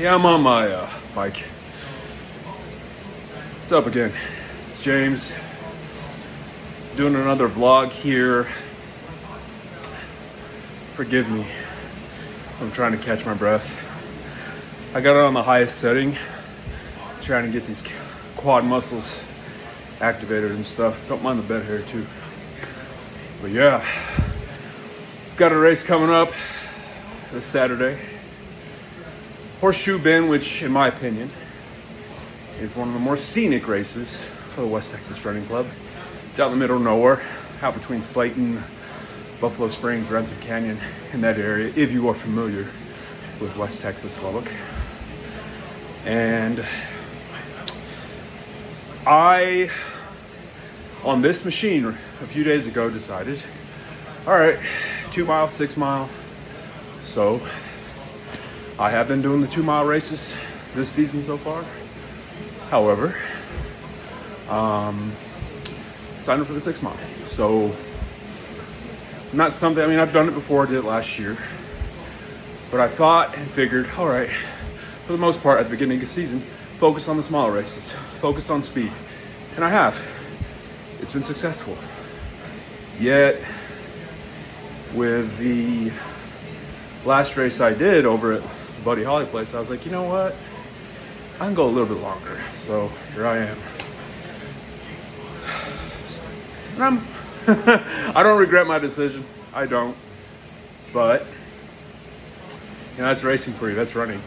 Yeah, I'm on my bike. What's up again? It's James. Doing another vlog here. Forgive me. I'm trying to catch my breath. I got it on the highest setting. Trying to get these quad muscles activated and stuff. Don't mind the bed hair too. But yeah, got a race coming up this Saturday. Horseshoe Bend, which in my opinion is one of the more scenic races for the West Texas Running Club. It's out in the middle of nowhere, out between Slayton, Buffalo Springs, Ransom Canyon, in that area, if you are familiar with West Texas, Lubbock. And I, on this machine a few days ago, decided, all right, 2 mile, 6 mile. So I have been doing the 2 mile races this season so far. However, signed up for the 6 mile. So not something, I mean, I've done it before, I did it last year. But I thought and figured, all right, for the most part at the beginning of the season, focus on the smaller races, focus on speed. And I have. It's been successful. Yet, with the last race I did over at Buddy Holly place, I was like, you know what? I can go a little bit longer. So here I am. And I don't regret my decision. I don't. But, you know, that's racing for you. That's running.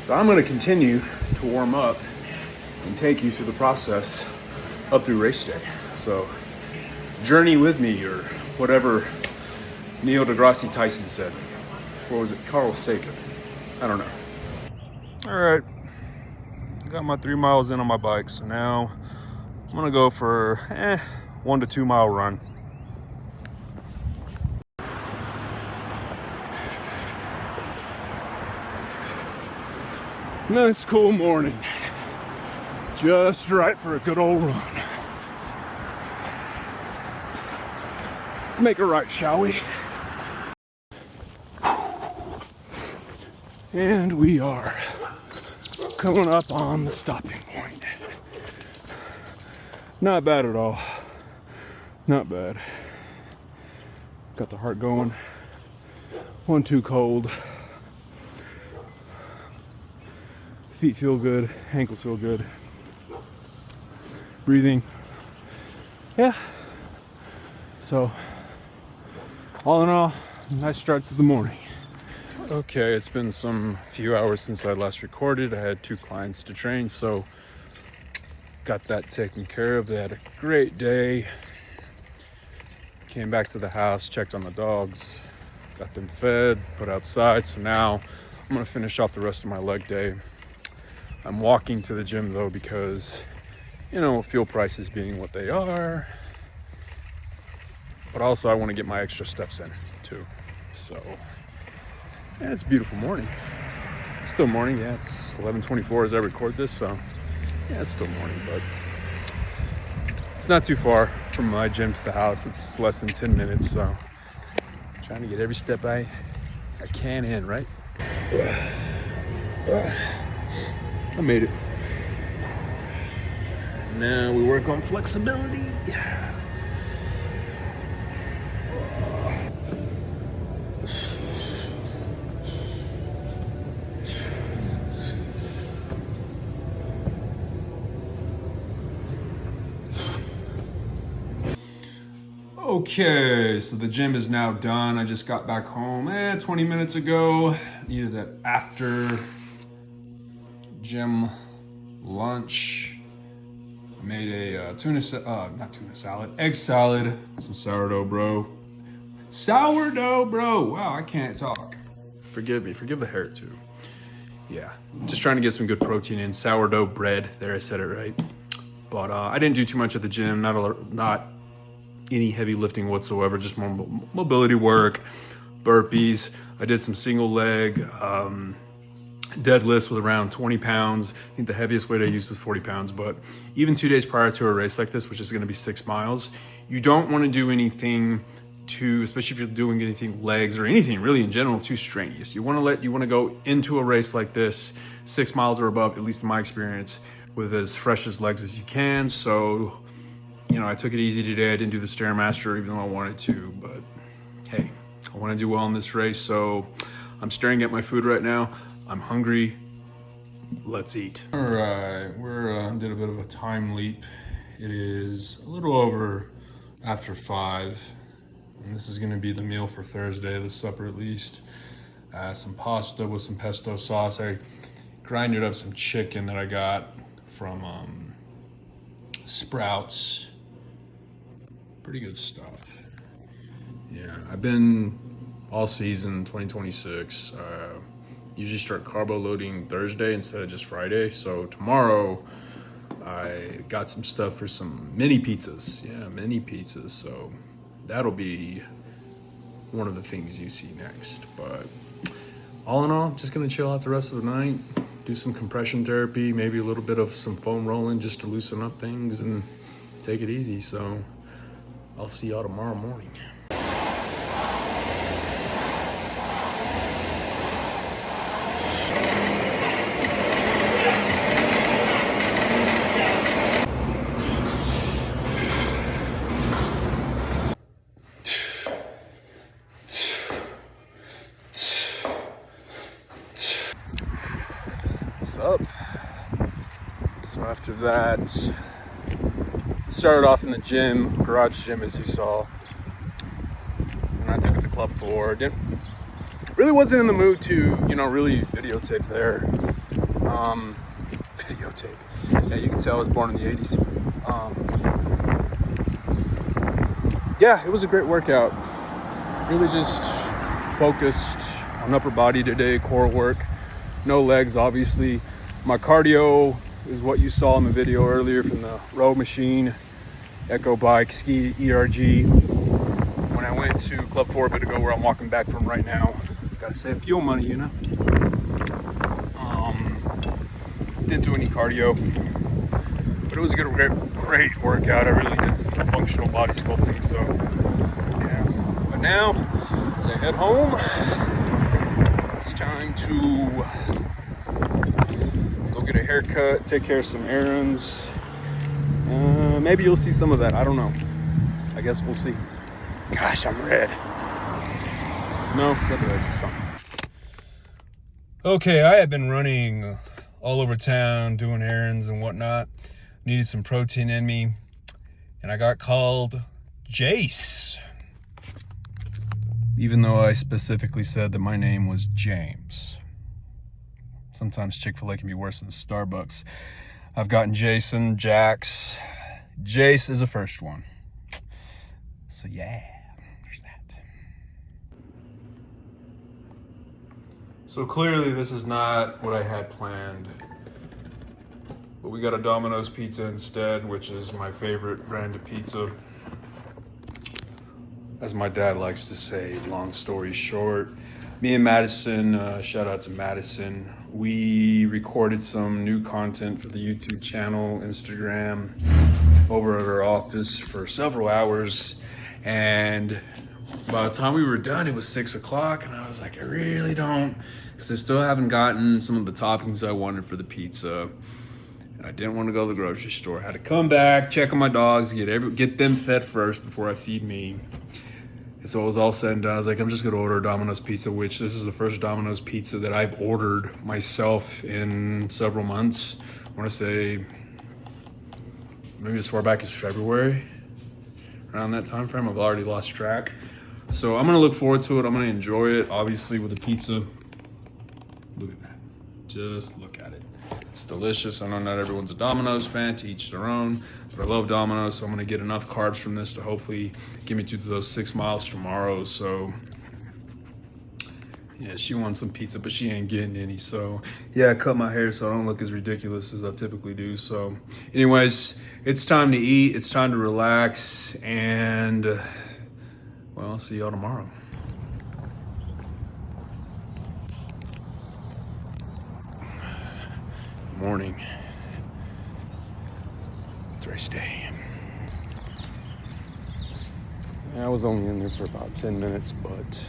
So I'm going to continue to warm up and take you through the process up through race day. So journey with me, or whatever Neil deGrasse Tyson said. What was it? Carl Sagan. I don't know. All right. Got my 3 miles in on my bike. So now I'm going to go for 1 to 2 mile run. Nice cool morning. Just right for a good old run. Let's make a right, shall we? And we are coming up on the stopping point. Not bad at all. Not bad. Got the heart going. 1 too cold. Feet feel good, ankles feel good. Breathing. Yeah. So, all in all, nice start to the morning. Okay, it's been some few hours since I last recorded. I had 2 clients to train, so got that taken care of. They had a great day. Came back to the house, checked on the dogs, got them fed, put outside. So now I'm gonna finish off the rest of my leg day. I'm walking to the gym though because, you know, fuel prices being what they are, but also I want to get my extra steps in too. So, and it's a beautiful morning. It's still morning, yeah, it's 11:24 as I record this, so yeah, it's still morning, but it's not too far from my gym to the house. It's less than 10 minutes, so I'm trying to get every step I can in, right? I made it. Now we work on flexibility. Okay, so the gym is now done. I just got back home 20 minutes ago. Needed that after gym lunch. I made a egg salad, some sourdough bro. Wow, I can't talk. Forgive me, forgive the hair too. Yeah, just trying to get some good protein in. Sourdough bread, there I said it right. But I didn't do too much at the gym, not any heavy lifting whatsoever, just more mobility work, burpees. I did some single leg, deadlifts with around 20 pounds. I think the heaviest weight I used was 40 pounds, but even 2 days prior to a race like this, which is gonna be 6 miles, you don't wanna do anything too, especially if you're doing anything legs or anything really in general, too strenuous. You want to go into a race like this 6 miles or above, at least in my experience, with as fresh as legs as you can. So, you know, I took it easy today. I didn't do the Stairmaster even though I wanted to, but hey, I want to do well in this race. So I'm staring at my food right now. I'm hungry. Let's eat. All right, we're did a bit of a time leap. It is a little over after 5. And this is gonna be the meal for Thursday, the supper at least. Some pasta with some pesto sauce. I grinded up some chicken that I got from Sprouts. Pretty good stuff. Yeah, I've been all season 2026. Usually start carb-loading Thursday instead of just Friday. So tomorrow I got some stuff for some mini pizzas. Yeah, mini pizzas. So that'll be one of the things you see next. But all in all, just gonna chill out the rest of the night, do some compression therapy, maybe a little bit of some foam rolling just to loosen up things and take it easy. So I'll see y'all tomorrow morning. Up. So after that, started off in the gym, garage gym as you saw, and I took it to Club 4. Really wasn't in the mood to, you know, really videotape there. Videotape. Yeah, you can tell I was born in the 80s. Yeah, it was a great workout. Really just focused on upper body today, core work. No legs, obviously. My cardio is what you saw in the video earlier from the row machine, Echo Bike, Ski ERG. When I went to Club 4 a bit ago, where I'm walking back from right now, gotta save fuel money, you know. Didn't do any cardio, but it was a great workout. I really did some functional body sculpting, so yeah. But now, as I head home, it's time to go get a haircut, take care of some errands. Maybe you'll see some of that. I don't know. I guess we'll see. Gosh, I'm red. No, it's not the red, it's the sun. Okay, I have been running all over town, doing errands and whatnot. Needed some protein in me, and I got called Jace. Even though I specifically said that my name was James. Sometimes Chick-fil-A can be worse than Starbucks. I've gotten Jason, Jax. Jace is the first one. So yeah, there's that. So clearly this is not what I had planned. But we got a Domino's pizza instead, which is my favorite brand of pizza. As my dad likes to say, long story short, me and Madison, shout out to Madison, we recorded some new content for the YouTube channel, Instagram, over at our office for several hours. And by the time we were done, it was 6 o'clock, and I was like, I really don't, because I still haven't gotten some of the toppings I wanted for the pizza. And I didn't want to go to the grocery store. I had to come back, check on my dogs, get them fed first before I feed me. And so it was all said and done. I was like, I'm just gonna order a Domino's pizza, which this is the first Domino's pizza that I've ordered myself in several months. I wanna say, maybe as far back as February, around that time frame. I've already lost track. So I'm gonna look forward to it. I'm gonna enjoy it, obviously, with the pizza. Look at that, just look at it. It's delicious. I know not everyone's a Domino's fan, to each their own, but I love Domino's, so I'm gonna get enough carbs from this to hopefully get me through those 6 miles tomorrow. So yeah, she wants some pizza, but she ain't getting any. So yeah, I cut my hair so I don't look as ridiculous as I typically do. So anyways, it's time to eat, it's time to relax, and well, I'll see y'all tomorrow. Morning. It's race day. I was only in there for about 10 minutes, but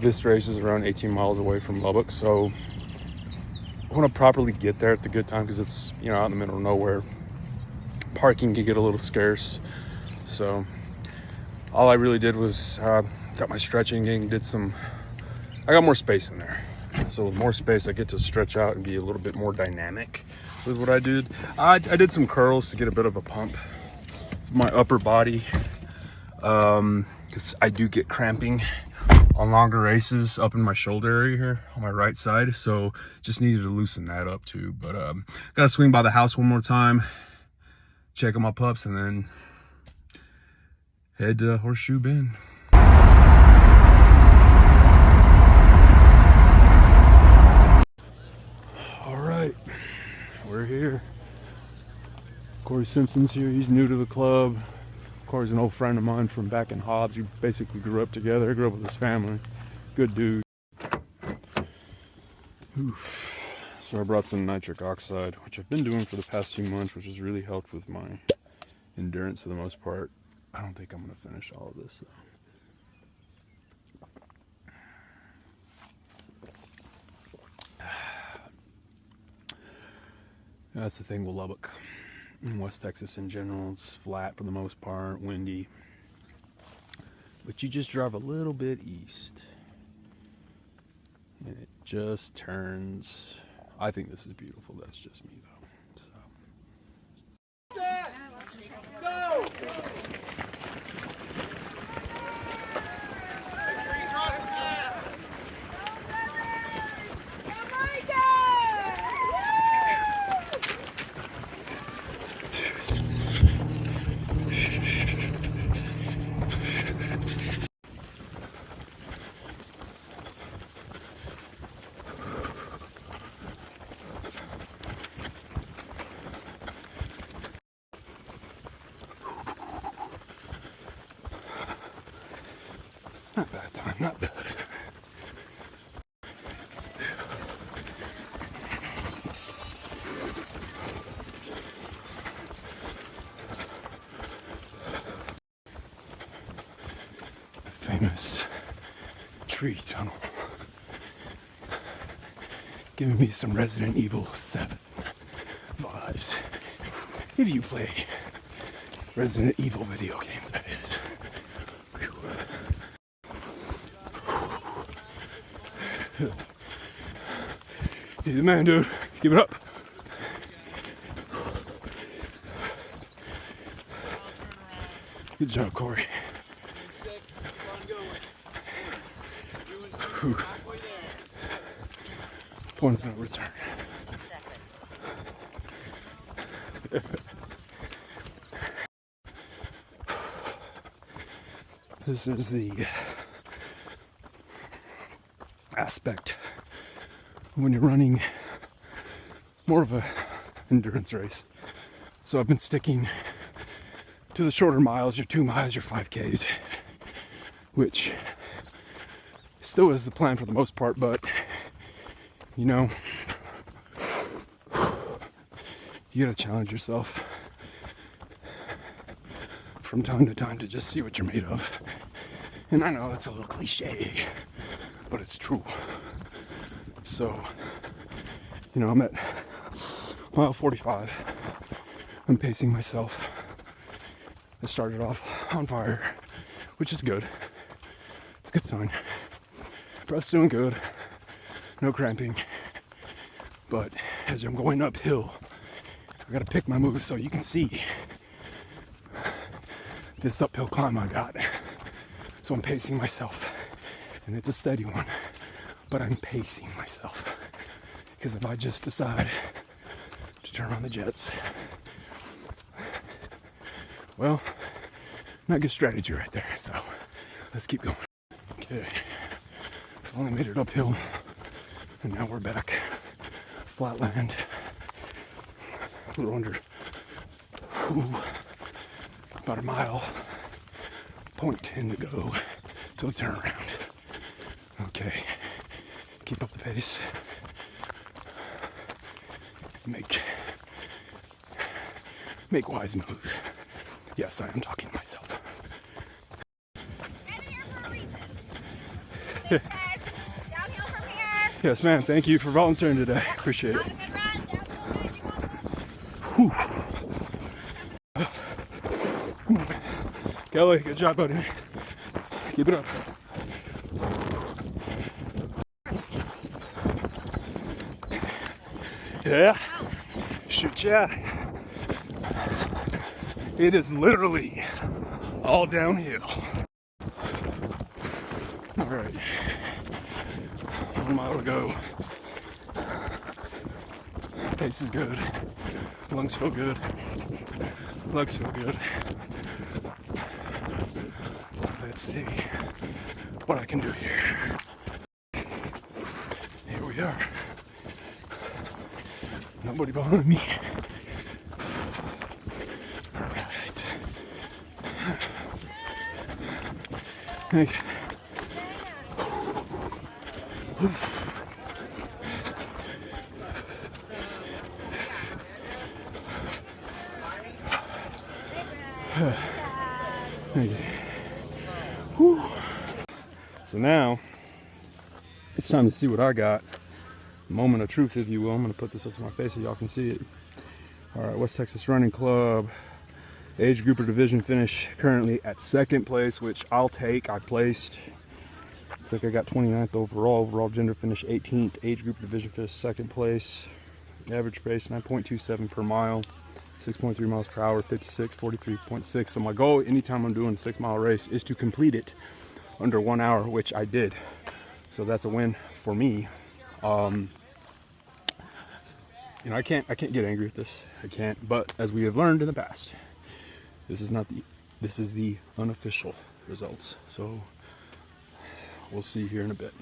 this race is around 18 miles away from Lubbock, so I want to properly get there at the good time because it's, you know, out in the middle of nowhere. Parking can get a little scarce, so all I really did was got my stretching in, I got more space in there. So with more space, I get to stretch out and be a little bit more dynamic with what I did. I did some curls to get a bit of a pump for my upper body, because I do get cramping on longer races up in my shoulder area here on my right side. So just needed to loosen that up too. But gotta swing by the house one more time, check on my pups, and then head to Horseshoe Bend. All right, we're here. Corey Simpson's here. He's new to the club. Corey's an old friend of mine from back in Hobbs. We basically grew up together. I grew up with his family. Good dude. Oof. So I brought some nitric oxide, which I've been doing for the past 2 months, which has really helped with my endurance for the most part. I don't think I'm going to finish all of this though. That's the thing with Lubbock. In West Texas in general, it's flat for the most part, windy. But you just drive a little bit east and it just turns. I think this is beautiful. That's just me though. So. Go! Not bad time, not bad. Famous tree tunnel. Giving me some Resident Evil 7 vibes. If you play Resident Evil video games, that is. You're the man, dude. Give it up. Good job, Corey. 6, keep on going. Whew. Point of no return. 6 seconds. This is the aspect when you're running more of a endurance race. So I've been sticking to the shorter miles, your 2 miles, your 5Ks, which still is the plan for the most part, but you know, you gotta challenge yourself from time to time to just see what you're made of. And I know it's a little cliche, but it's true. So, you know, I'm at mile 45. I'm pacing myself. I started off on fire, which is good. It's a good sign. Breath's doing good. No cramping. But as I'm going uphill, I gotta pick my moves so you can see this uphill climb I got. So I'm pacing myself. And it's a steady one. But I'm pacing myself. Because if I just decide to turn on the jets, well, not good strategy right there. So let's keep going. Okay. Finally made it uphill. And now we're back. Flatland. A little under. About a mile. 0.10 to go till the turnaround. Okay. Keep up the pace. make wise moves. Yes, I am talking to myself. Downhill from here. Yes, ma'am. Thank you for volunteering today. Appreciate it. Have a good run. Whew. Kelly, good job, buddy. Keep it up. Yeah. Shoot ya. It is literally all downhill. All right. 1 mile to go. Pace is good. Lungs feel good. Legs feel good. Let's see what I can do here. Here we are. Nobody behind me. All right. Thank you. Thank you. Whew. So now it's time to see what I got. Moment of truth, if you will. I'm gonna put this up to my face so y'all can see it. All right, West Texas Running Club age group or division finish currently at second place, which I'll take. I placed. Looks like I got 29th overall. Overall gender finish 18th. Age group division finish second place. Average pace 9.27 per mile. 6.3 miles per hour, 56, 43.6. So my goal anytime I'm doing a 6-mile race is to complete it under 1 hour, which I did. So that's a win for me. You know, I can't get angry at this. I can't. But as we have learned in the past, this is the unofficial results. So we'll see here in a bit.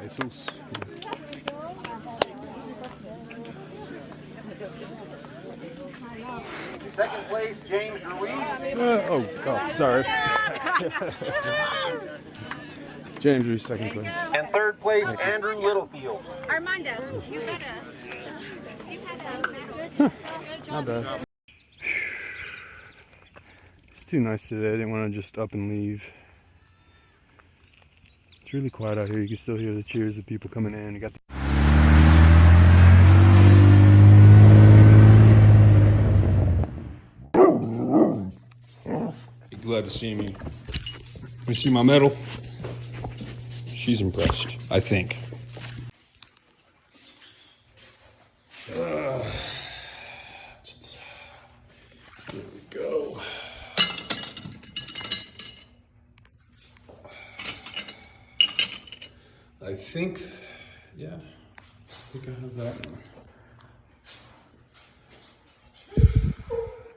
Jesus. Second place, James Ruiz. Oh, sorry. James Ruiz, second place. And third place, Andrew Littlefield. Armando, you had a Not bad. It's too nice today. I didn't want to just up and leave. It's really quiet out here. You can still hear the cheers of people coming in. You got the glad to see me. You see my medal? She's impressed, I think. There we go. I think, yeah, I think I have that one.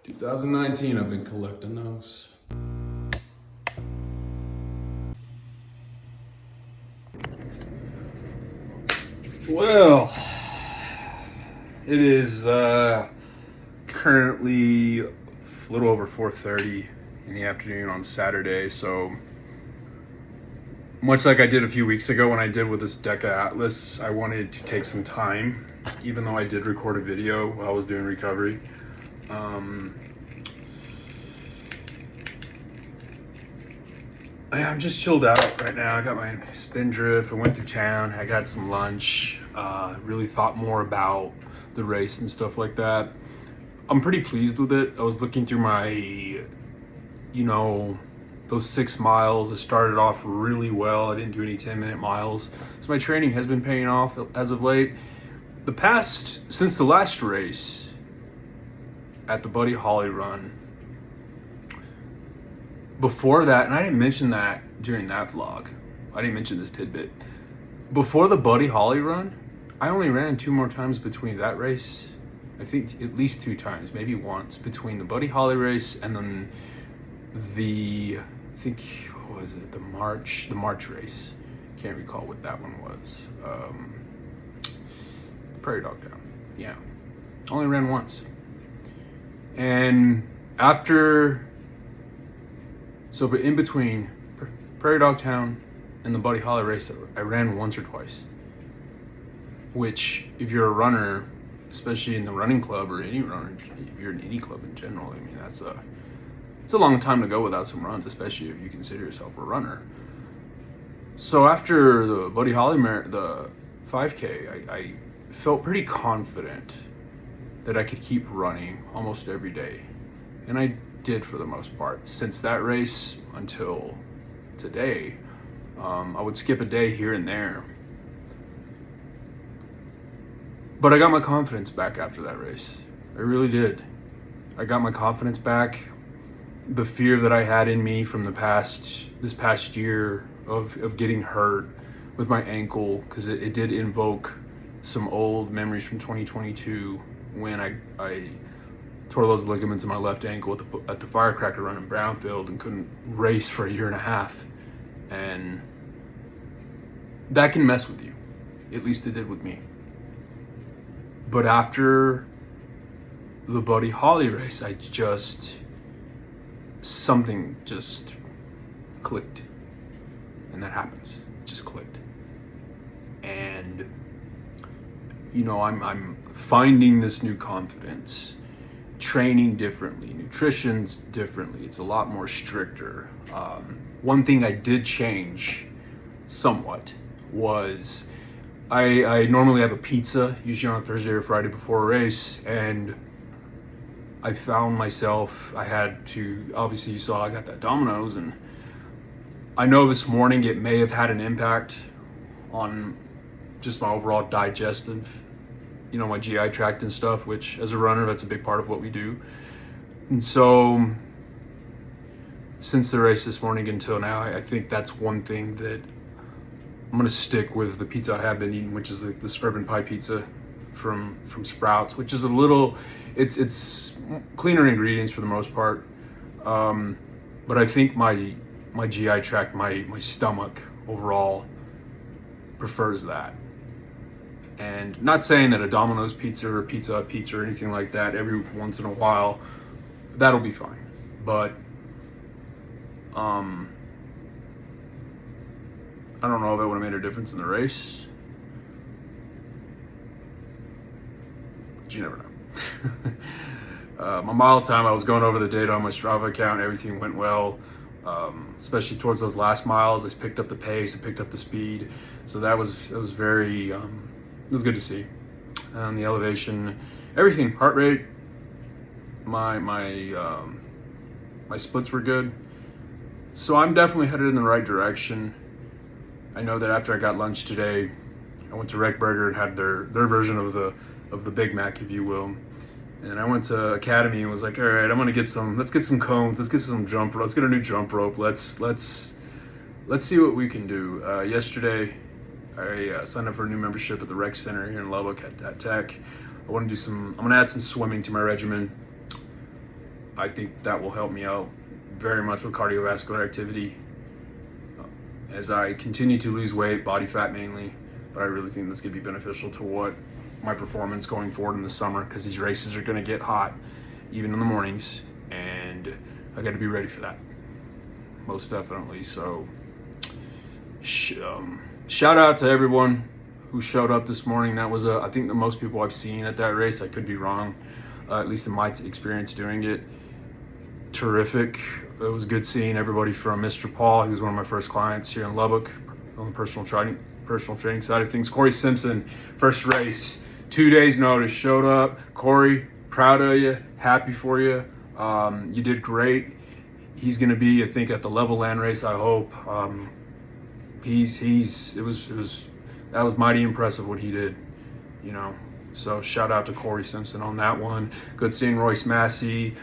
2019, I've been collecting those. Well, it is currently a little over 4:30 in the afternoon on Saturday, so much like I did a few weeks ago when I did with this Deca Atlas, I wanted to take some time, even though I did record a video while I was doing recovery. I'm just chilled out right now. I got my Spindrift. I went through town. I got some lunch. Really thought more about the race and stuff like that. I'm pretty pleased with it. I was looking through my, you know, those 6 miles. I started off really well. I didn't do any 10-minute miles. So my training has been paying off as of late. Since the last race at the Buddy Holly Run, before that, and I didn't mention that during that vlog, I didn't mention this tidbit. Before the Buddy Holly Run, I only ran 2 more times between that race. I think at least 2 times, maybe once, between the Buddy Holly race and then the, I think, what was it, the March race. Can't recall what that one was. Prairie Dog Town, yeah. Only ran once. And but in between Prairie Dog Town and the Buddy Holly race, I ran once or twice. Which, if you're a runner, especially in the running club or any runner, if you're in any club in general. I mean, it's a long time to go without some runs, especially if you consider yourself a runner. So after the Buddy Holly the 5K, I felt pretty confident that I could keep running almost every day. And I did for the most part. Since that race until today, I would skip a day here and there. But I got my confidence back after that race. I really did. I got my confidence back. The fear that I had in me from this past year of getting hurt with my ankle, because it did invoke some old memories from 2022 when I tore those ligaments in my left ankle at the Firecracker Run in Brownfield and couldn't race for a year and a half. And that can mess with you. At least it did with me. But after the Buddy Holly race, something just clicked. And that happens. It just clicked. And, you know, I'm finding this new confidence, training differently, nutrition's differently. It's a lot more stricter. One thing I did change somewhat was I normally have a pizza, usually on a Thursday or Friday before a race, and I found myself, obviously you saw I got that Domino's, and I know this morning it may have had an impact on just my overall digestive, you know, my GI tract and stuff, which as a runner, that's a big part of what we do. And so since the race this morning until now, I think that's one thing that I'm gonna stick with, the pizza I have been eating, which is the suburban pie pizza from Sprouts, which is it's cleaner ingredients for the most part. But I think my GI tract, my stomach overall prefers that. And not saying that a Domino's pizza or Pizza Hut pizza or anything like that every once in a while, that'll be fine. But I don't know if it would have made a difference in the race. But you never know. My mile time, I was going over the data on my Strava account. Everything went well, especially towards those last miles. I picked up the pace, I picked up the speed. So that was very, it was good to see. And the elevation, everything, heart rate, my splits were good. So I'm definitely headed in the right direction. I know that after I got lunch today, I went to Wreck Burger and had their version of the Big Mac, if you will. And I went to Academy and was like, all right, let's get some cones, let's get some jump rope, let's get a new jump rope, let's see what we can do. Yesterday, I signed up for a new membership at the rec center here in Lubbock at Tech. I'm gonna add some swimming to my regimen. I think that will help me out very much with cardiovascular activity as I continue to lose weight, body fat mainly, but I really think this could be beneficial to what my performance going forward in the summer, because these races are going to get hot even in the mornings, and I got to be ready for that, most definitely. So shout out to everyone who showed up this morning. That was I think the most people I've seen at that race. I could be wrong, at least in my experience doing it. Terrific. It was good seeing everybody from Mr. Paul. He was one of my first clients here in Lubbock on the personal training side of things. Corey Simpson, first race, 2 days notice, showed up. Corey, proud of you, happy for you. You did great. He's going to be, I think, at the Level Land race, I hope. That was mighty impressive what he did, you know. So shout out to Corey Simpson on that one. Good seeing Royce Massey.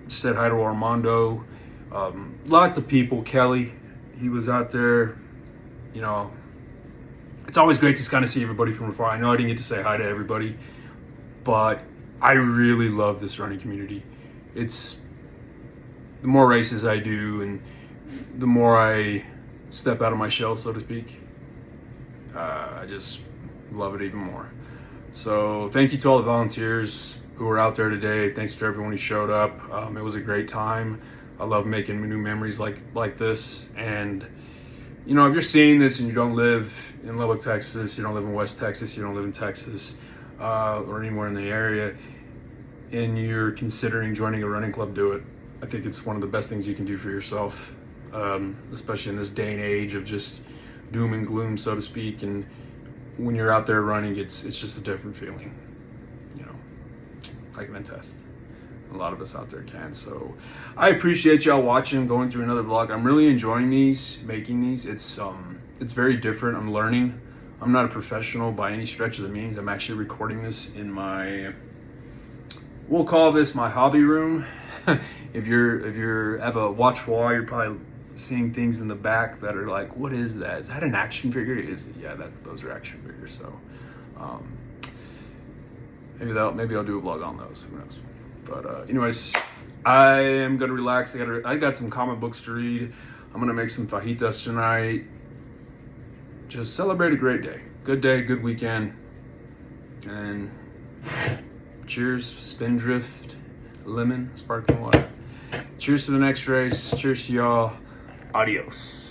Said hi to Armando. Lots of people. Kelly, he was out there. You know, it's always great to kind of see everybody from afar. I know I didn't get to say hi to everybody, but I really love this running community. It's the more races I do and the more I step out of my shell, so to speak, I just love it even more. So thank you to all the volunteers who were out there today. Thanks to everyone who showed up. It was a great time. I love making new memories like this. And you know, if you're seeing this and you don't live in Lubbock, Texas, you don't live in West Texas, you don't live in Texas, or anywhere in the area, and you're considering joining a running club, do it. I think it's one of the best things you can do for yourself, especially in this day and age of just doom and gloom, so to speak. And when you're out there running, it's just a different feeling. You know, I can attest. A lot of us out there can. So I appreciate y'all watching, going through another vlog. I'm really enjoying these, making these. It's very different. I'm learning. I'm not a professional by any stretch of the means. I'm actually recording this in my, we'll call this my hobby room. if you're have a watch wall, you're probably seeing things in the back that are like, what is that? Is that an action figure? Is it? Yeah, those are action figures. So maybe I'll do a vlog on those. Who knows? But anyways, I am gonna relax. I got some comic books to read. I'm gonna make some fajitas tonight. Just celebrate a great day. Good day, good weekend. And cheers, Spindrift, lemon, sparkling water. Cheers to the next race. Cheers to y'all. Adios.